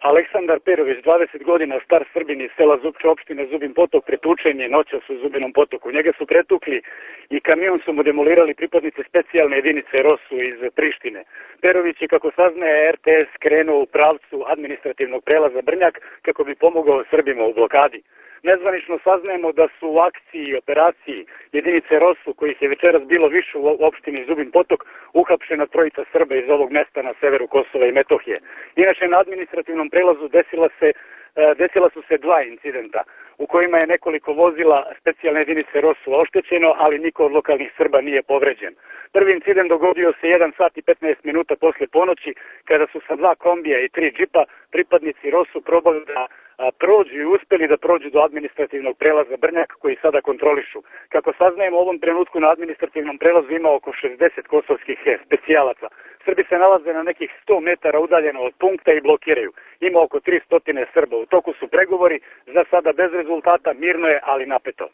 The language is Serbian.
Aleksandar Perović, 20 godina, star Srbin iz sela Zupče, opštine Zubin Potok, pretučen je noćas u Zubinom Potoku. Njega su pretukli i kamion su mu demolirali pripadnici specijalne jedinice ROSU iz Prištine. Perović je, kako saznaje RTS, krenuo u pravcu administrativnog prelaza Brnjak kako bi pomogao Srbima u blokadi. Nezvanično saznajemo da su u akciji i operaciji jedinice ROSU, kojih je večeras bilo više u opštini Zubin Potok, uhapšena trojica Srba iz ovog mesta na severu Kosova i Metohije. Inače, na administrativnom prelazu desila su se dva incidenta u kojima je nekoliko vozila specijalne jedinice ROSU oštećeno, ali niko od lokalnih Srba nije povređen. Prvi incident dogodio se 1 sat i 15 minuta posle ponoći, kada su sa 2 kombija i 3 džipa pripadnici ROSU probali da prođu i uspeli da prođu do administrativnog prelaza Brnjak, koji sada kontrolišu. Kako saznajemo, u ovom trenutku na administrativnom prelazu ima oko 60 kosovskih specijalaca. Srbi se nalaze na nekih 100 metara udaljeno od punkta i blokiraju. Ima oko 300 Srba. U toku su pregovori, za sada bez rezultata, mirno je, ali napeto.